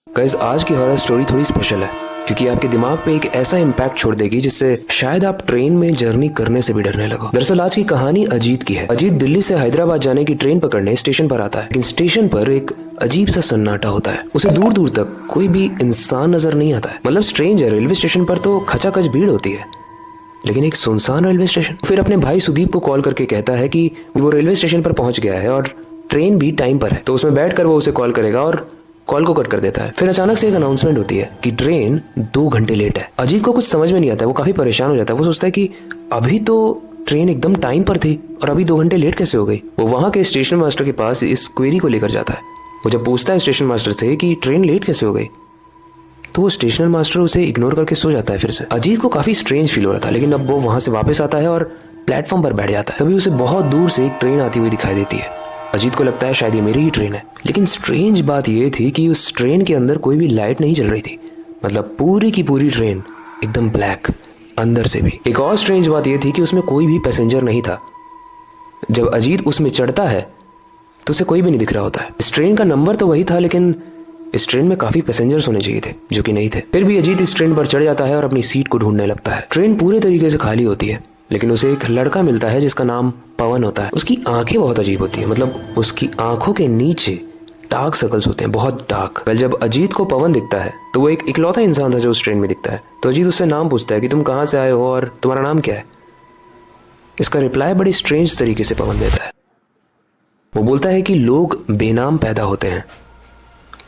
Guys आज की horror story थोड़ी स्पेशल है क्योंकि आपके दिमाग पे एक ऐसा इम्पैक्ट छोड़ देगी जिससे शायद आप ट्रेन में जर्नी करने से भी डरने लगो। दरअसल आज की कहानी अजीत की है। अजीत दिल्ली से हैदराबाद जाने की ट्रेन पकड़ने स्टेशन पर आता है, लेकिन स्टेशन पर एक अजीब सा सन्नाटा होता है। उसे दूर दूर तक कोई भी इंसान नजर नहीं आता है। मतलब स्ट्रेंज है, रेलवे स्टेशन पर तो खचाखच भीड़ होती है, लेकिन एक सुनसान रेलवे स्टेशन। फिर अपने भाई सुदीप को कॉल करके कहता है कि वो रेलवे स्टेशन पर पहुंच गया है और ट्रेन भी टाइम पर है, तो उसमें बैठकर वो उसे कॉल करेगा और कॉल को कट कर देता है। फिर अचानक से एक अनाउंसमेंट होती है कि ट्रेन 2 घंटे लेट है। अजीत को कुछ समझ में नहीं आता है, वो काफी परेशान हो जाता है। वो सोचता है कि अभी तो ट्रेन एकदम टाइम पर थी और अभी 2 घंटे लेट कैसे हो गई। वो वहां के स्टेशन मास्टर के पास इस क्वेरी को लेकर जाता है। वो जब पूछता है स्टेशन मास्टर से कि ट्रेन लेट कैसे हो गई, तो वो स्टेशन मास्टर उसे इग्नोर करके सो जाता है। फिर से अजीत को काफी स्ट्रेंज फील हो रहा था, लेकिन अब वो वहां से वापस आता है और प्लेटफॉर्म पर बैठ जाता है। तभी उसे बहुत दूर से एक ट्रेन आती हुई दिखाई देती है। अजीत को लगता है शायद ये मेरी ही ट्रेन है, लेकिन स्ट्रेंज बात ये थी कि उस ट्रेन के अंदर कोई भी लाइट नहीं जल रही थी। मतलब पूरी की पूरी ट्रेन एकदम ब्लैक अंदर से भी। एक और स्ट्रेंज बात ये थी कि उसमें कोई भी पैसेंजर नहीं था। जब अजीत उसमें चढ़ता है तो उसे कोई भी नहीं दिख रहा होता है। इस ट्रेन का नंबर तो वही था, लेकिन इस ट्रेन में काफी पैसेंजर्स होने चाहिए थे जो कि नहीं थे। फिर भी अजीत इस ट्रेन पर चढ़ जाता है और अपनी सीट को ढूंढने लगता है। ट्रेन पूरे तरीके से खाली होती है, लेकिन उसे एक लड़का मिलता है जिसका नाम पवन होता है। उसकी आंखें बहुत अजीब होती है, मतलब उसकी आंखों के नीचे डार्क सर्कल्स होते हैं, बहुत डार्क। वेल जब अजीत को पवन दिखता है तो वो एक इकलौता इंसान था जो उस ट्रेन में दिखता है। तो अजीत उससे नाम पूछता है कि तुम कहाँ से आए हो और तुम्हारा नाम क्या है। इसका रिप्लाई बड़ी स्ट्रेंज तरीके से पवन देता है। वो बोलता है कि लोग बेनाम पैदा होते हैं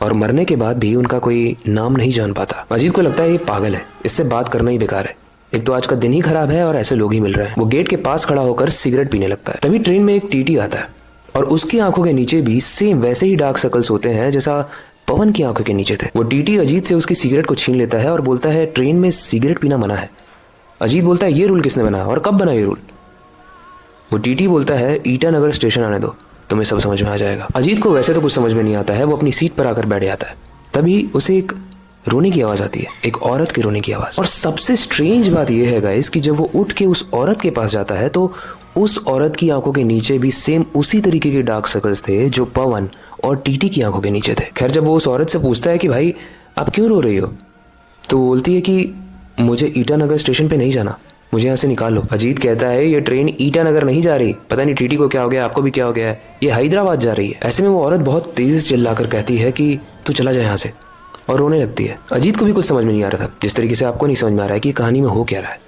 और मरने के बाद भी उनका कोई नाम नहीं जान पाता। अजीत को लगता है ये पागल है, इससे बात करना ही बेकार है। एक तो आज का दिन ही खराब है और ऐसे लोग ही मिल रहे हैं। वो गेट के पास खड़ा होकर सिगरेट पीने लगता है। तभी ट्रेन में एक टीटी आता है और उसकी आंखों के नीचे भी सेम वैसे ही डार्क सर्कल्स होते हैं जैसा पवन की आंखों के नीचे थे। वो टीटी अजीत से उसकी सिगरेट को छीन लेता है और बोलता है ट्रेन में सिगरेट पीना मना है। अजीत बोलता है ये रूल किसने बनाया और कब बना ये रूल। वो टीटी बोलता है ईटानगर स्टेशन आने दो, तुम्हें सब समझ में आ जाएगा। अजीत को वैसे तो कुछ समझ में नहीं आता है। वो अपनी सीट पर आकर बैठ जाता है। तभी उसे एक रोने की आवाज आती है, एक औरत की रोने की आवाज। और सबसे स्ट्रेंज बात यह है गाइस कि जब वो उठ के उस औरत के पास जाता है तो उस औरत की आंखों के नीचे भी सेम उसी तरीके के डार्क सर्कल्स थे जो पवन और टीटी की आंखों के नीचे थे। खैर जब वो उस औरत से पूछता है कि भाई आप क्यों रो रही हो, तो वो बोलती है कि मुझे ईटानगर स्टेशन पे नहीं जाना, मुझे यहाँ से निकाल लो। अजीत कहता है ये ट्रेन ईटानगर नहीं जा रही, पता नहीं टीटी को क्या हो गया, आपको भी क्या हो गया है, ये हैदराबाद जा रही है। ऐसे में वो औरत बहुत तेजी से चिल्लाकर कहती है कि तू चला जा यहाँ से, और रोने लगती है। अजीत को भी कुछ समझ में नहीं आ रहा था, जिस तरीके से आपको नहीं समझ में आ रहा है कि कहानी में हो क्या रहा है,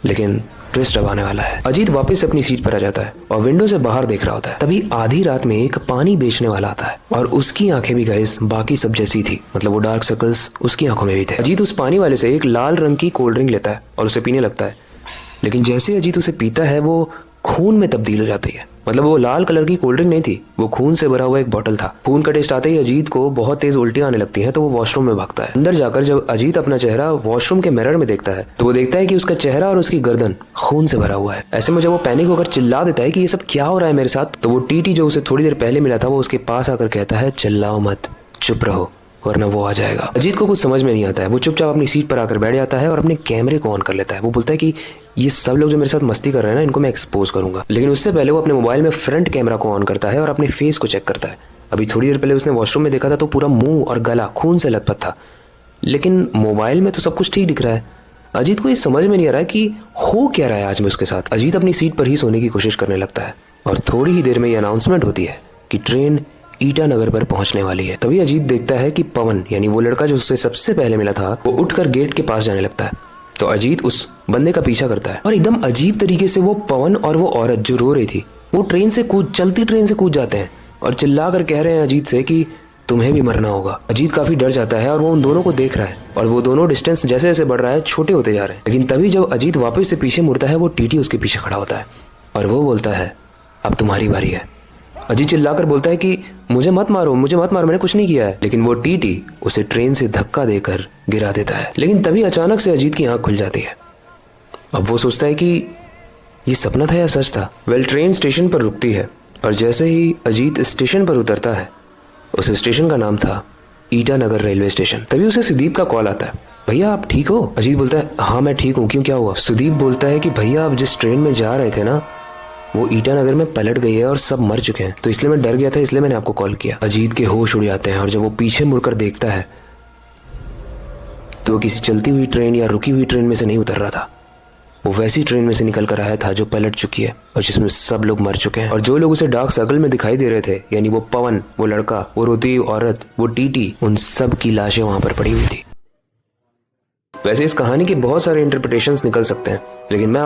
लेकिन ट्विस्ट अब आने वाला है। अजीत वापस अपनी सीट पर आ जाता है और विंडो से बाहर देख रहा होता है। तभी आधी रात में एक पानी बेचने वाला आता है और उसकी आंखें भी गाइस बाकी सब जैसी थी, मतलब वो डार्क सर्कल्स उसकी आंखों में भी थे। अजीत उस पानी वाले से एक लाल रंग की कोल्ड ड्रिंक लेता है और उसे पीने लगता है, लेकिन जैसे अजीत उसे पीता है वो खून में तब्दील हो जाती है। मतलब वो लाल कलर की कोल्ड ड्रिंक नहीं थी, वो खून से भरा हुआ एक बोतल था। खून का टेस्ट आते ही अजीत को बहुत तेज उल्टियां आने लगती हैं, तो वो वॉशरूम में भागता है। अंदर जाकर जब अजीत अपना चेहरा वॉशरूम के मिरर में देखता है तो वो देखता है कि उसका चेहरा और उसकी गर्दन खून से भरा हुआ है। ऐसे में जब वो पैनिक होकर चिल्ला देता है कि ये सब क्या हो रहा है मेरे साथ, तो वो टीटी जो उसे थोड़ी देर पहले मिला था वो उसके पास आकर कहता है चिल्लाओ मत, चुप रहो वरना वो आ जाएगा। अजीत को कुछ समझ में नहीं आता है। वो चुपचाप अपनी सीट पर आकर बैठ जाता है और अपने कैमरे को ऑन कर लेता है। वो बोलता है कि ये सब लोग जो मेरे साथ मस्ती कर रहे हैं ना, इनको मैं एक्सपोज करूंगा। लेकिन उससे पहले वो अपने मोबाइल में फ्रंट कैमरा को ऑन करता है और अपने फेस को चेक करता है। अभी थोड़ी देर पहले उसने वॉशरूम में देखा था तो पूरा मुंह और गला खून से लथपथ था, लेकिन मोबाइल में तो सब कुछ ठीक दिख रहा है। अजीत को ये समझ में नहीं आ रहा है कि हो क्या रहा है आज में उसके साथ। अजीत अपनी सीट पर ही सोने की कोशिश करने लगता है और थोड़ी ही देर में ये अनाउंसमेंट होती है कि ट्रेन ईटानगर पर पहुंचने वाली है। तभी अजीत देखता है कि पवन यानी वो लड़का जो उससे सबसे पहले मिला था वो उठकर गेट के पास जाने लगता है। तो अजीत उस बंदे का पीछा करता है और एकदम अजीब तरीके से वो पवन और वो औरत जो रो रही थी वो चलती ट्रेन से कूद जाते हैं और चिल्ला कर कह रहे हैं अजीत से कि तुम्हें भी मरना होगा। अजीत काफी डर जाता है और वो उन दोनों को देख रहा है और वो दोनों डिस्टेंस जैसे जैसे बढ़ रहा है छोटे होते जा रहे हैं। लेकिन तभी जब अजीत वापस से पीछे मुड़ता है वो टीटी उसके पीछे खड़ा होता है और वो बोलता है अब तुम्हारी बारी है। अजीत चिल्लाकर बोलता है कि मुझे मत मारो, मैंने कुछ नहीं किया है। लेकिन वो टीटी उसे ट्रेन से धक्का देकर गिरा देता है। लेकिन तभी अचानक से अजीत की आंख खुल जाती है। अब वो सोचता है कि ये सपना था या सच था। वेल ट्रेन स्टेशन पर रुकती है और जैसे ही अजीत स्टेशन पर उतरता है, उस स्टेशन का नाम था ईटानगर रेलवे स्टेशन। तभी उसे सुदीप का कॉल आता है, भैया आप ठीक हो। अजीत बोलता है हाँ मैं ठीक हूँ, क्यों क्या हुआ। सुदीप बोलता है कि भैया आप जिस ट्रेन में जा रहे थे ना वो ईटानगर में पलट गई है और सब मर चुके हैं। तो इसलिए मैं डर गया था, इसलिए मैंने आपको कॉल किया। अजीत के होश उड़ जाते हैं और जब वो पीछे मुड़कर देखता है तो वो किसी चलती हुई ट्रेन या रुकी हुई ट्रेन में से नहीं उतर रहा था। वो वैसी ट्रेन में से निकल कर आया था जो पलट चुकी है और जिसमें सब लोग मर चुके हैं। और जो लोग उसे डार्क सर्कल में दिखाई दे रहे थे, यानी वो पवन, वो लड़का, वो रोती हुई औरत, वो टीटी, उन सब की लाशें वहां पर पड़ी हुई थी। वैसे इस कहानी के बहुत सारे इंटरप्रिटेशंस निकल सकते हैं, लेकिन मैं